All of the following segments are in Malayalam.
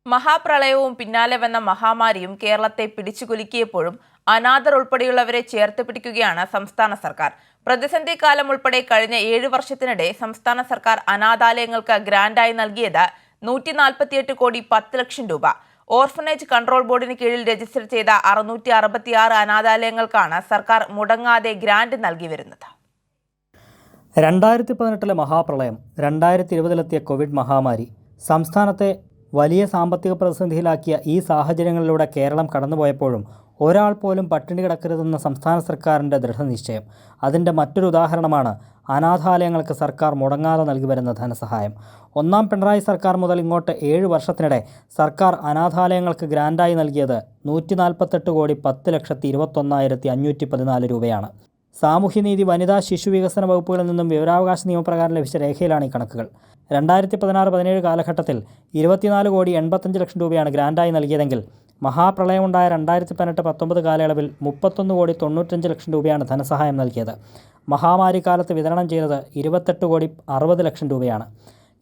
മഹാപ്രളയവും പിന്നാലെ വന്ന മഹാമാരിയും കേരളത്തെ പിടിച്ചുകുലുക്കിയപ്പോഴും അനാഥർ ഉൾപ്പെടെയുള്ളവരെ ചേർത്ത് പിടിക്കുകയാണ് സംസ്ഥാന സർക്കാർ. പ്രതിസന്ധി കാലം ഉൾപ്പെടെ കഴിഞ്ഞ 7 വർഷത്തിനിടെ സംസ്ഥാന സർക്കാർ അനാഥാലയങ്ങൾക്ക് ഗ്രാന്റായി നൽകിയത് 148 കോടി 10 ലക്ഷം രൂപ. ഓർഫനേജ് കൺട്രോൾ ബോർഡിന് കീഴിൽ രജിസ്റ്റർ ചെയ്ത 666 അനാഥാലയങ്ങൾക്കാണ് സർക്കാർ മുടങ്ങാതെ ഗ്രാന്റ് നൽകി വരുന്നത്. 2018 മഹാപ്രളയം, 2020 കോവിഡ് മഹാമാരി സംസ്ഥാനത്തെ വലിയ സാമ്പത്തിക പ്രതിസന്ധിയിലാക്കിയ ഈ സാഹചര്യങ്ങളിലൂടെ കേരളം കടന്നുപോയപ്പോഴും ഒരാൾ പോലും പട്ടിണി കിടക്കരുതെന്ന സംസ്ഥാന സർക്കാരിൻ്റെ ദൃഢനിശ്ചയം. അതിൻ്റെ മറ്റൊരു ഉദാഹരണമാണ് അനാഥാലയങ്ങൾക്ക് സർക്കാർ മുടങ്ങാതെ നൽകി വരുന്ന ധനസഹായം. ഒന്നാം പിണറായി സർക്കാർ മുതൽ ഇങ്ങോട്ട് 7 വർഷത്തിനിടെ സർക്കാർ അനാഥാലയങ്ങൾക്ക് ഗ്രാന്റായി നൽകിയത് 148 കോടി 10,21,514 രൂപയാണ്. സാമൂഹ്യനീതി, വനിതാ ശിശു വികസന വകുപ്പുകളിൽ നിന്നും വിവരാവകാശ നിയമപ്രകാരം ലഭിച്ച രേഖയിലാണ് ഈ കണക്കുകൾ. 2016-17 കാലഘട്ടത്തിൽ 24 കോടി 85 ലക്ഷം രൂപയാണ് ഗ്രാന്റായി നൽകിയതെങ്കിൽ മഹാപ്രളയമുണ്ടായ 2018-19 കാലയളവിൽ 31 കോടി 95 ലക്ഷം രൂപയാണ് ധനസഹായം നൽകിയത്. മഹാമാരി കാലത്ത് വിതരണം ചെയ്തത് 28 കോടി 60 ലക്ഷം രൂപയാണ്.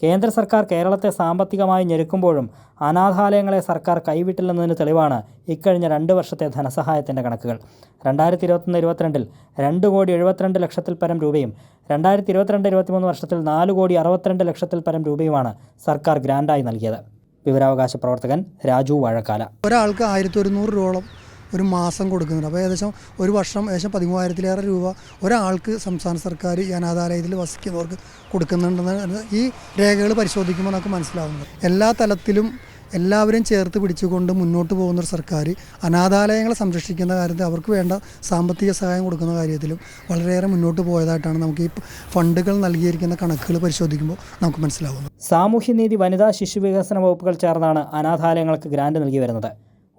കേന്ദ്ര സർക്കാർ കേരളത്തെ സാമ്പത്തികമായി ഞെരുക്കുമ്പോഴും അനാഥാലയങ്ങളെ സർക്കാർ കൈവിട്ടില്ലെന്നതിന് തെളിവാണ് ഇക്കഴിഞ്ഞ 2 വർഷത്തെ ധനസഹായത്തിൻ്റെ കണക്കുകൾ. 2021-22 2 കോടി 72 ലക്ഷത്തിൽ പരം രൂപയും 2022-23 വർഷത്തിൽ 4 കോടി 62 ലക്ഷത്തിൽ പരം രൂപയുമാണ് സർക്കാർ ഗ്രാന്റായി നൽകിയത്. വിവരാവകാശ പ്രവർത്തകൻ രാജു വാഴക്കാല. ഒരാൾക്ക് 1100 രൂപയോളം ഒരു മാസം കൊടുക്കുന്നുണ്ട്. അപ്പോൾ ഏകദേശം ഒരു വർഷം 13,000-ലേറെ രൂപ ഒരാൾക്ക് സംസ്ഥാന സർക്കാർ ഈ അനാഥാലയത്തിൽ വസിക്കുന്നവർക്ക് കൊടുക്കുന്നുണ്ടെന്ന് ഈ രേഖകൾ പരിശോധിക്കുമ്പോൾ നമുക്ക് മനസ്സിലാവുന്നത്. എല്ലാ തലത്തിലും എല്ലാവരും ചേർത്ത് പിടിച്ചുകൊണ്ട് മുന്നോട്ട് പോകുന്നൊരു സർക്കാർ അനാഥാലയങ്ങളെ സംരക്ഷിക്കുന്ന കാര്യത്തിൽ അവർക്ക് വേണ്ട സാമ്പത്തിക സഹായം കൊടുക്കുന്ന കാര്യത്തിലും വളരെയേറെ മുന്നോട്ട് പോയതായിട്ടാണ് നമുക്ക് ഈ ഫണ്ടുകൾ നൽകിയിരിക്കുന്ന കണക്കുകൾ പരിശോധിക്കുമ്പോൾ നമുക്ക് മനസ്സിലാവുന്നത്. സാമൂഹ്യനീതി, വനിതാ ശിശു വികസന വകുപ്പുകൾ ചേർന്നാണ് അനാഥാലയങ്ങൾക്ക് ഗ്രാന്റ് നൽകി വരുന്നത്.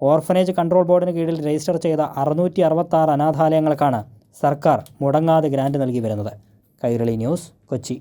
ഓർഫനേജ് കൺട്രോൾ ബോർഡിന് കീഴിൽ രജിസ്റ്റർ ചെയ്ത 666 അനാഥാലയങ്ങൾക്കാണ് സർക്കാർ മുടങ്ങാതെ ഗ്രാന്റ് നൽകി വരുന്നത്. കൈരളി ന്യൂസ്, കൊച്ചി.